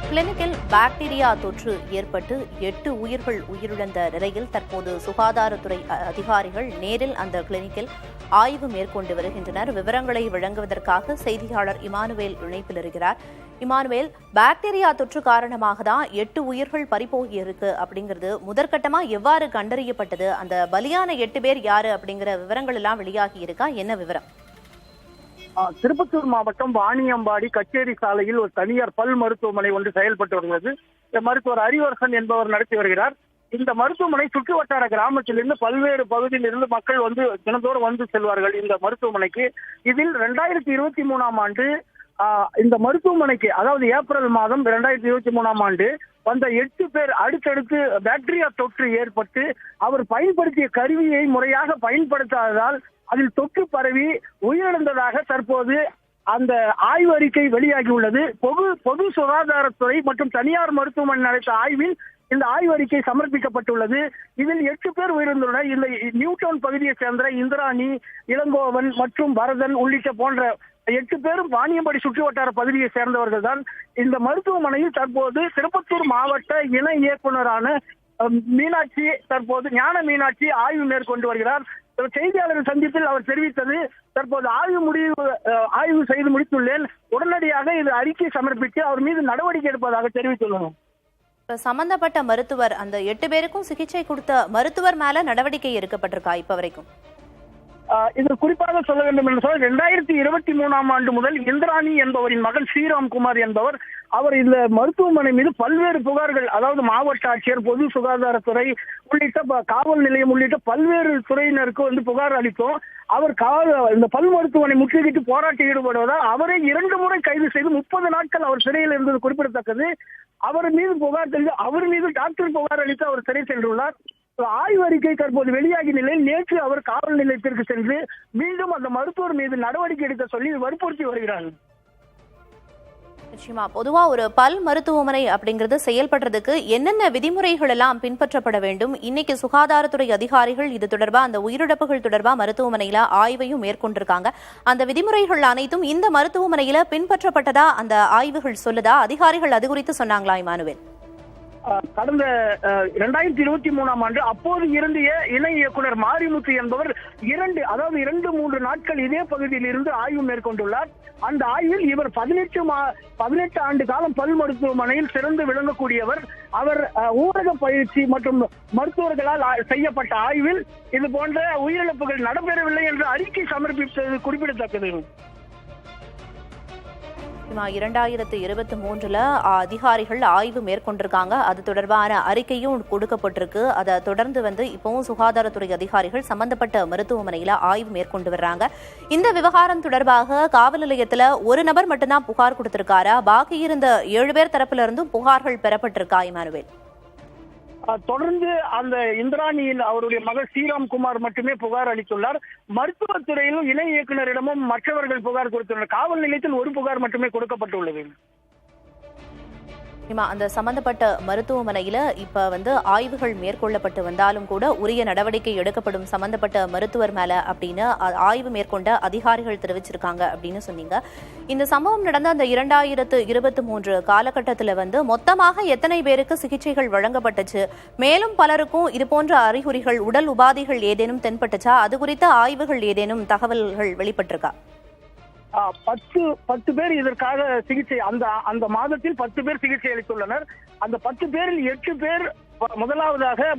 கிளினிக்கில் பாக்டீரியா தொற்று ஏற்பட்டு 8 உயிர்கள் உயிரிழந்த நிலையில் தற்போது சுகாதாரத்துறை அதிகாரிகள் நேரில் அந்த கிளினிக்கில் ஆய்வு மேற்கொண்டு வருகின்றனர். விவரங்களை வழங்குவதற்காக செய்தியாளர் இமானுவேல் இணைப்பில் இருக்கிறார். இமானுவேல், பாக்டீரியா தொற்று காரணமாக தான் 8 உயிர்கள் பறிபோகியிருக்கு அப்படிங்கிறது முதற்கட்டமா எவ்வாறு கண்டறியப்பட்டது? அந்த பலியான 8 பேர் யாரு அப்படிங்கிற விவரங்கள் எல்லாம் வெளியாகி இருக்கா? என்ன விவரம்? திருப்பத்தூர் மாவட்டம் வாணியம்பாடி கச்சேரி சாலையில் ஒரு தனியார் பல் மருத்துவமனை ஒன்று செயல்பட்டு வருகிறது. மருத்துவர் ஹரிவர்சன் என்பவர் நடத்தி வருகிறார். இந்த மருத்துவமனை சுற்று வட்டார கிராமத்திலிருந்து பல்வேறு பகுதியில் இருந்து மக்கள் தினந்தோறும் வந்து செல்வார்கள் இந்த மருத்துவமனைக்கு. இதில் 2023ஆம் ஆண்டு இந்த மருத்துவமனைக்கு, அதாவது ஏப்ரல் மாதம் 2023ஆம் ஆண்டு வந்த 8 பேர் அடுத்தடுத்து பாக்டீரியா தொற்று ஏற்பட்டு அவர் பயன்படுத்திய கருவியை முறையாக பயன்படுத்தாததால் அதில் தொற்று பரவி உயிரிழந்ததாக தற்போது அந்த ஆய்வு அறிக்கை வெளியாகியுள்ளது. பொது சுகாதாரத்துறை மற்றும் தனியார் மருத்துவமனை நடத்த ஆய்வில் இந்த ஆய்வு அறிக்கை சமர்ப்பிக்கப்பட்டுள்ளது. இதில் 8 பேர் உயிரிழந்துள்ளனர். இந்த நியூடவுன் பகுதியை சேர்ந்த இந்திராணி, இளங்கோவன் மற்றும் பரதன் உள்ளிட்ட போன்ற 8 பேரும் வாணியம்பாடி சுற்று வட்டார பகுதியை சேர்ந்தவர்கள் தான். இந்த மருத்துவமனையில் தற்போது திருப்பத்தூர் மாவட்ட இணை இயக்குநரான மீனாட்சி, தற்போது ஞான மீனாட்சி ஆய்வு மேற்கொண்டு வருகிறார். செய்தியாளர் சந்திப்பில் அவர் தெரிவித்தது, தற்போது ஆய்வு செய்து முடித்துள்ளேன், உடனடியாக இது அறிக்கை சமர்ப்பித்து அவர் மீது நடவடிக்கை எடுப்பதாக தெரிவித்துள்ளோம். சம்பந்தப்பட்ட மருத்துவர், அந்த 8 பேருக்கும் சிகிச்சை கொடுத்த மருத்துவர் மேல நடவடிக்கை எடுக்கப்பட்டிருக்கா இப்ப வரைக்கும்? இது குறிப்பாக சொல்ல வேண்டும் என்று சொன்னால் 2023ஆம் ஆண்டு முதல் இந்திராணி என்பவரின் மகன் ஸ்ரீராம்குமார் என்பவர் இந்த மருத்துவமனை மீது பல்வேறு புகார்கள், அதாவது மாவட்ட ஆட்சியர், பொது சுகாதாரத்துறை உள்ளிட்ட காவல் நிலையம் உள்ளிட்ட பல்வேறு துறையினருக்கு புகார் அளித்தோம். அவர் இந்த பல் மருத்துவமனை முற்றுகையிட்டு போராட்டம் ஈடுபடுவதால் அவரை 2 முறை கைது செய்து 30 நாட்கள் அவர் சிறையில் இருந்தது குறிப்பிடத்தக்கது. அவர் மீது புகார் தெரிந்து அவர் மீது டாக்டர் புகார் அளித்து அவர் சிறை சென்றுள்ளார். ஆய்வு அறிக்கை தற்போது வெளியாகிய நிலையில் நேற்று அவர் காவல் நிலையத்திற்கு சென்று மீண்டும் அந்த மருத்துவர் மீது நடவடிக்கை எடுக்க சொல்லி வற்புறுத்தி வருகிறார்கள். நிச்சயமா, பொதுவா ஒரு பல் மருத்துவமனை அப்படிங்கிறது செயல்படுறதுக்கு என்னென்ன விதிமுறைகள் எல்லாம் பின்பற்றப்பட வேண்டும்? இன்னைக்கு சுகாதாரத்துறை அதிகாரிகள் இது தொடர்பா, அந்த உயிரிழப்புகள் தொடர்பா மருத்துவமனையில ஆய்வையும் மேற்கொண்டிருக்காங்க. அந்த விதிமுறைகள் அனைத்தும் இந்த மருத்துவமனையில பின்பற்றப்பட்டதா அந்த ஆய்வுகள் சொல்லுதா? அதிகாரிகள் அது குறித்து சொன்னாங்களா இமானுவேல்? கடந்த 2023ஆம் ஆண்டு அப்போது இருந்த இணை இயக்குனர் மாரிமுத்து என்பவர் 2-3 நாட்கள் இதே பகுதியில் இருந்து ஆய்வு மேற்கொண்டுள்ளார். அந்த ஆய்வில் இவர் 18 ஆண்டு காலம் பல் மருத்துவமனையில் சிறந்து விளங்கக்கூடியவர். அவர் ஊரக பயிற்சி மற்றும் மருத்துவர்களால் செய்யப்பட்ட ஆய்வில் இது போன்ற உயிரிழப்புகள் நடைபெறவில்லை என்று அறிக்கை சமர்ப்பித்தது குறிப்பிடத்தக்கது. 2023 அதிகாரிகள் ஆய்வு மேற்கொண்டிருக்காங்க. அது தொடர்பான அறிக்கையும் கொடுக்கப்பட்டிருக்கு. அதை தொடர்ந்து இப்பவும் சுகாதாரத்துறை அதிகாரிகள் சம்பந்தப்பட்ட மருத்துவமனையில ஆய்வு மேற்கொண்டு வர்றாங்க. இந்த விவகாரம் தொடர்பாக காவல் நிலையத்துல ஒரு நபர் மட்டும்தான் புகார் கொடுத்திருக்காரா? பாக்கி இருந்த 7 பேர் தரப்புல இருந்தும் புகார்கள் பெறப்பட்டிருக்கா இமானுவேல்? தொடர்ந்து அந்த இந்திராணியின் அவருடைய மகள் ஸ்ரீராம்குமார் மட்டுமே புகார் அளித்துள்ளார். மருத்துவத்துறையிலும் இணை இயக்குநரிடமும் மற்றவர்கள் புகார் கொடுத்துள்ளனர். காவல் நிலையத்தில் ஒரு புகார் மட்டுமே கொடுக்கப்பட்டுள்ளது. அந்த சம்பந்தப்பட்ட மருத்துவமனையில இப்ப ஆய்வுகள் மேற்கொள்ளப்பட்டு வந்தாலும் கூட உரிய நடவடிக்கை எடுக்கப்படும் சம்பந்தப்பட்ட மருத்துவர் மேல அப்படின்னு ஆய்வு மேற்கொண்ட அதிகாரிகள் தெரிவிச்சிருக்காங்க அப்படின்னு சொன்னீங்க. இந்த சம்பவம் நடந்த அந்த 2023 காலகட்டத்துல மொத்தமாக எத்தனை பேருக்கு சிகிச்சைகள் வழங்கப்பட்டுச்சு? மேலும் பலருக்கும் இது போன்ற அறிகுறிகள், உடல் உபாதைகள் ஏதேனும் தென்பட்டுச்சா? அது குறித்த ஆய்வுகள் ஏதேனும் தகவல்கள் வெளிப்பட்டிருக்கா? 10 பேர் இதற்காக சிகிச்சை, அந்த மாதத்தில் 10 பேர் சிகிச்சை அளித்துள்ளனர். அந்த 10 பேரில் 8 பேர்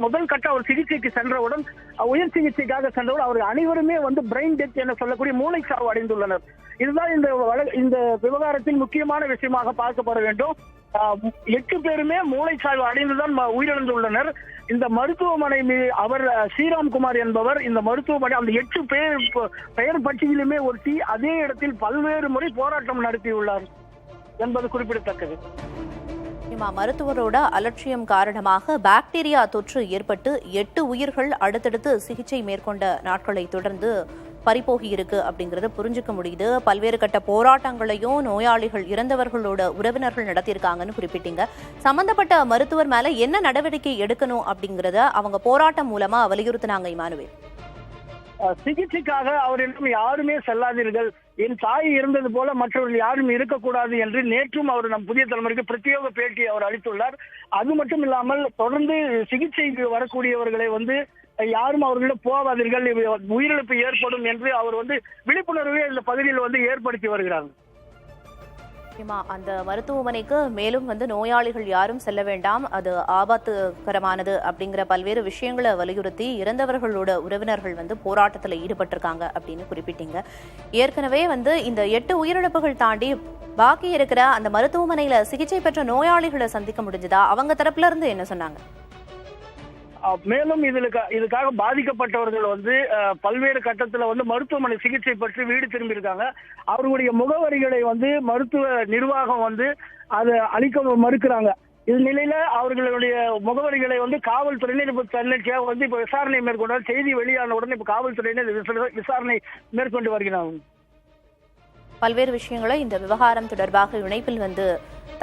முதல் கட்ட அவர் சிகிச்சைக்கு சென்றவுடன், உயர் சிகிச்சைக்காக சென்றவுடன் அவர் அனைவருமே பிரெயின் டெத் என சொல்லக்கூடிய மூளை சாவு அடைந்துள்ளனர். இதுதான் இந்த விவகாரத்தில் முக்கியமான விஷயமாக பார்க்கப்பட வேண்டும். 8 பேருமே மூளைச்சாய்வு அடைந்துதான் உயிரிழந்துள்ளனர். இந்த மருத்துவமனை அவர் ஸ்ரீராம்குமார் என்பவர் இந்த மருத்துவமனை அந்த 8 பேர் பெயர் பட்டியலுமே ஒட்டி அதே இடத்தில் பல்வேறு முறை போராட்டம் நடத்தியுள்ளார் என்பது குறிப்பிடத்தக்கது. மருத்துவரோட அலட்சியம் காரணமாக பாக்டீரியா தொற்று ஏற்பட்டு 8 உயிர்கள் அடுத்தடுத்து சிகிச்சை மேற்கொண்ட நாட்களை தொடர்ந்து பறிபோகி இருக்கு அப்படிங்கறத புரிஞ்சுக்க முடியுது. பல்வேறு கட்ட போராட்டங்களையும் நோயாளிகள், இறந்தவர்களோட உறவினர்கள் நடத்தியிருக்காங்கன்னு குறிப்பிட்டீங்க. சம்பந்தப்பட்ட மருத்துவர் மேல என்ன நடவடிக்கை எடுக்கணும் அப்படிங்கறத அவங்க போராட்டம் மூலமா வலியுறுத்தினாங்க இமானுவேல்? சிகிச்சைக்காக அவரிடம் யாருமே செல்லாதீர்கள், என் தாய் இருந்தது போல மற்றவர்கள் யாரும் இருக்கக்கூடாது என்று நேற்றும் அவர் நம் புதிய தலைமுறைக்கு பிரத்யேக பேட்டி அவர் அளித்துள்ளார். அது மட்டும் இல்லாமல் தொடர்ந்து சிகிச்சைக்கு வரக்கூடியவர்களை யாரும் அவர்களிடம் போகாதீர்கள், உயிரிழப்பு ஏற்படும் என்று அவர் விழிப்புணர்வை இந்த பகுதியில் ஏற்படுத்தி வருகிறார். அந்த மருத்துவமனைக்கு மேலும் நோயாளிகள் யாரும் செல்ல வேண்டாம், அது ஆபத்துகரமானது அப்படிங்கிற பல்வேறு விஷயங்களை வலியுறுத்தி இறந்தவர்களோட உறவினர்கள் போராட்டத்தில் ஈடுபட்டிருக்காங்க அப்படின்னு குறிப்பிட்டீங்க. ஏற்கனவே இந்த 8 உயிரிழப்புகள் தாண்டி பாக்கி இருக்கிற அந்த மருத்துவமனையில சிகிச்சை பெற்ற நோயாளிகளை சந்திக்க முடிஞ்சதா? அவங்க தரப்புல இருந்து என்ன சொன்னாங்க? மேலும் இதுக்காக பாதிக்கப்பட்டவர்கள் பல்வேறு கட்டத்துல மருத்துவமனை சிகிச்சை பெற்று வீடு திரும்பி இருக்காங்க. அவர்களுடைய முகவரிகளை மருத்துவ நிர்வாகம் அதை அளிக்க மறுக்கிறாங்க. இந்த நிலையில அவர்களுடைய முகவரிகளை காவல்துறையினர் இப்ப தன்னிச்சையாக இப்ப விசாரணை மேற்கொண்டால், செய்தி வெளியான உடனே இப்ப காவல்துறையினர் விசாரணை மேற்கொண்டு வருகிறார்கள். பல்வேறு விஷயங்களை இந்த விவகாரம் தொடர்பாக இணைப்பில்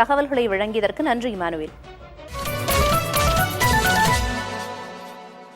தகவல்களை வழங்கியதற்கு நன்றி இமானுவேல்.